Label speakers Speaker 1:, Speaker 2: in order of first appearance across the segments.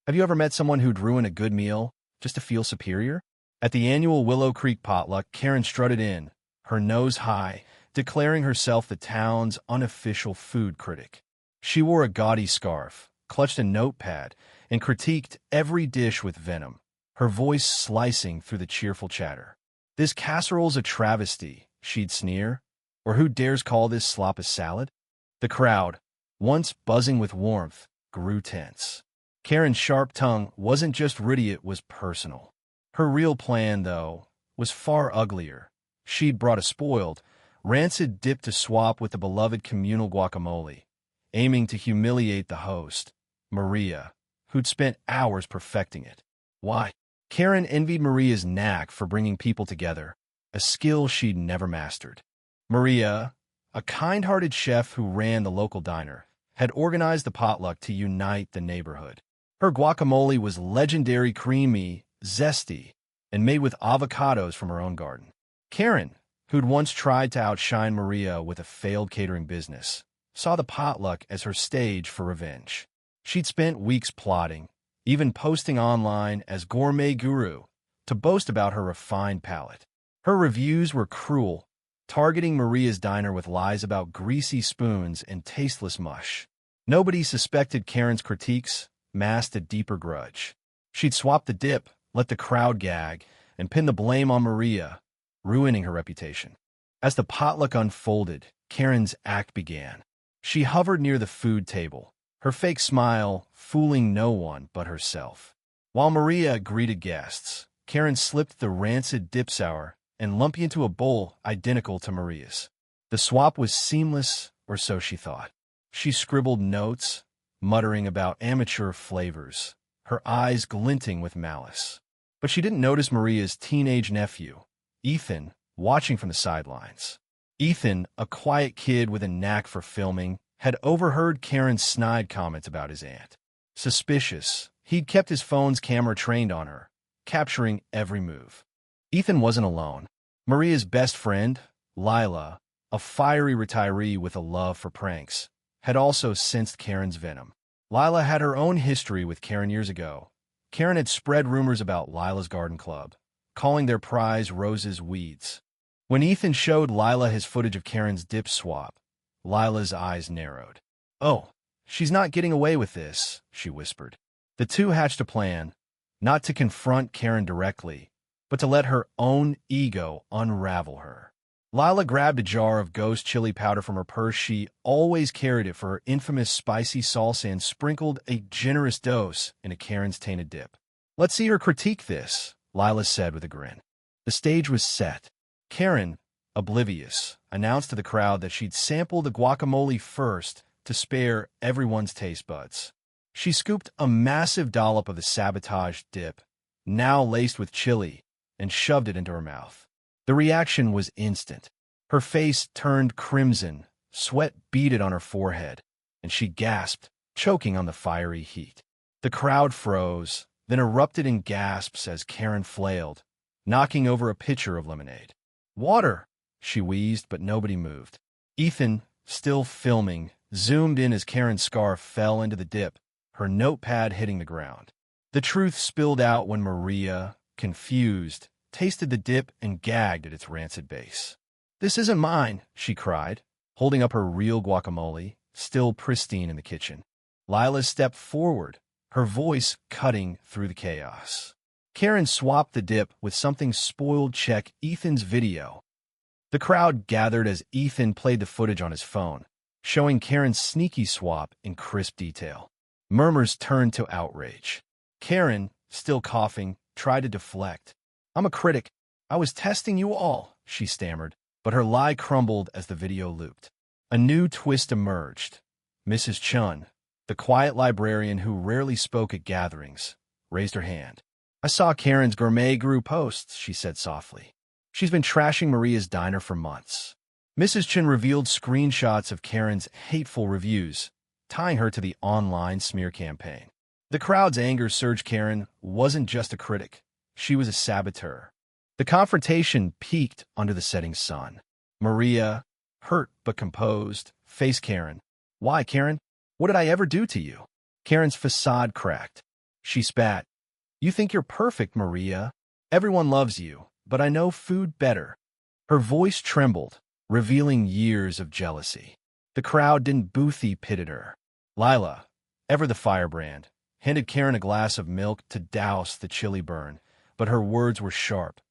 Speaker 1: Have you ever met someone who'd ruin a good meal just to feel superior? At the annual Willow Creek potluck, Karen strutted in, her nose high, declaring herself the town's unofficial food critic. She wore a gaudy scarf, clutched a notepad, and critiqued every dish with venom, her voice slicing through the cheerful chatter. "This casserole's a travesty," she'd sneer. "Or who dares call this slop a salad?" The crowd, once buzzing with warmth, grew tense. Karen's sharp tongue wasn't just witty, it was personal. Her real plan, though, was far uglier. She'd brought a spoiled, rancid dip to swap with the beloved communal guacamole, aiming to humiliate the host, Maria, who'd spent hours perfecting it. Why? Karen envied Maria's knack for bringing people together, a skill she'd never mastered. Maria, a kind-hearted chef who ran the local diner, had organized the potluck to unite the neighborhood. Her guacamole was legendary, creamy, zesty, and made with avocados from her own garden. Karen, who'd once tried to outshine Maria with a failed catering business, saw the potluck as her stage for revenge. She'd spent weeks plotting, even posting online as gourmet guru, to boast about her refined palate. Her reviews were cruel, targeting Maria's diner with lies about greasy spoons and tasteless mush. Nobody suspected Karen's critiques masked a deeper grudge. She'd swap the dip, let the crowd gag, and pin the blame on Maria, ruining her reputation. As the potluck unfolded, Karen's act began. She hovered near the food table, her fake smile fooling no one but herself. While Maria greeted guests, Karen slipped the rancid dip sour and lumpy into a bowl identical to Maria's. The swap was seamless, or so she thought. She scribbled notes, muttering about amateur flavors, her eyes glinting with malice. But she didn't notice Maria's teenage nephew, Ethan, watching from the sidelines. Ethan, a quiet kid with a knack for filming, had overheard Karen's snide comments about his aunt. Suspicious, he'd kept his phone's camera trained on her, capturing every move. Ethan wasn't alone. Maria's best friend, Lila, a fiery retiree with a love for pranks, had also sensed Karen's venom. Lila had her own history with Karen years ago. Karen had spread rumors about Lila's garden club, calling their prize roses weeds. When Ethan showed Lila his footage of Karen's dip swap, Lila's eyes narrowed. "Oh, she's not getting away with this," she whispered. The two hatched a plan, not to confront Karen directly, but to let her own ego unravel her. Lila grabbed a jar of ghost chili powder from her purse. She always carried it for her infamous spicy salsa and sprinkled a generous dose into Karen's tainted dip. "Let's see her critique this," Lila said with a grin. The stage was set. Karen, oblivious, announced to the crowd that she'd sample the guacamole first to spare everyone's taste buds. She scooped a massive dollop of the sabotaged dip, now laced with chili, and shoved it into her mouth. The reaction was instant. Her face turned crimson, sweat beaded on her forehead, and she gasped, choking on the fiery heat. The crowd froze, then erupted in gasps as Karen flailed, knocking over a pitcher of lemonade. "Water!" she wheezed, but nobody moved. Ethan, still filming, zoomed in as Karen's scarf fell into the dip, her notepad hitting the ground. The truth spilled out when Maria, confused, tasted the dip and gagged at its rancid base. "This isn't mine," she cried, holding up her real guacamole, still pristine in the kitchen. Lila stepped forward, her voice cutting through the chaos. Karen swapped the dip with something spoiled. "Check Ethan's video." The crowd gathered as Ethan played the footage on his phone, showing Karen's sneaky swap in crisp detail. Murmurs turned to outrage. Karen, still coughing, tried to deflect. "I'm a critic. I was testing you all," she stammered, but her lie crumbled as the video looped. A new twist emerged. Mrs. Chun, the quiet librarian who rarely spoke at gatherings, raised her hand. "I saw Karen's gourmet guru posts," she said softly. "She's been trashing Maria's diner for months." Mrs. Chun revealed screenshots of Karen's hateful reviews, tying her to the online smear campaign. The crowd's anger surged. Karen wasn't just a critic. She was a saboteur. The confrontation peaked under the setting sun. Maria, hurt but composed, faced Karen. "Why, Karen? What did I ever do to you?" Karen's facade cracked. She spat. You think you're perfect, Maria. Everyone loves you, but I know food better. Her voice trembled, revealing years of jealousy. The crowd didn't boothie pitted her. Lila, ever the firebrand, handed Karen a glass of milk to douse the chilly burn, but her words were sharp.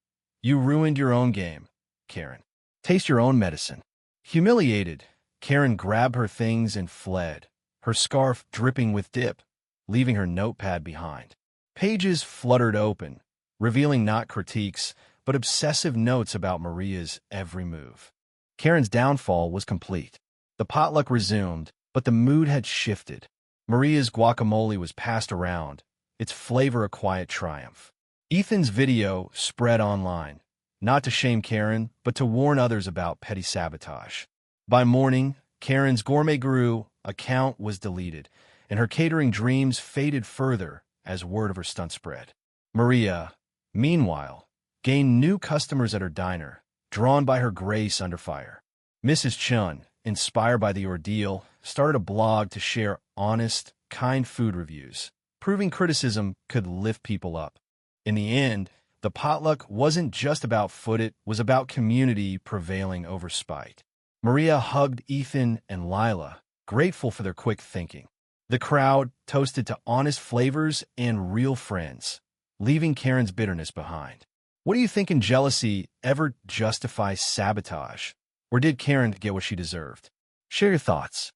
Speaker 1: You ruined your own game, Karen. Taste your own medicine. Humiliated, Karen grabbed her things and fled, her scarf dripping with dip, leaving her notepad behind. Pages fluttered open, revealing not critiques, but obsessive notes about Maria's every move. Karen's downfall was complete. The potluck resumed, but the mood had shifted. Maria's guacamole was passed around, its flavor a quiet triumph. Ethan's video spread online, not to shame Karen, but to warn others about petty sabotage. By morning, Karen's Gourmet Guru account was deleted, and her catering dreams faded further as word of her stunt spread. Maria, meanwhile, gained new customers at her diner, drawn by her grace under fire. Mrs. Chun, inspired by the ordeal, started a blog to share honest, kind food reviews, proving criticism could lift people up. In the end, the potluck wasn't just about food, it was about community prevailing over spite. Maria hugged Ethan and Lila, grateful for their quick thinking. The crowd toasted to honest flavors and real friends, leaving Karen's bitterness behind. What do you think in jealousy ever justifies sabotage? Or did Karen get what she deserved? Share your thoughts.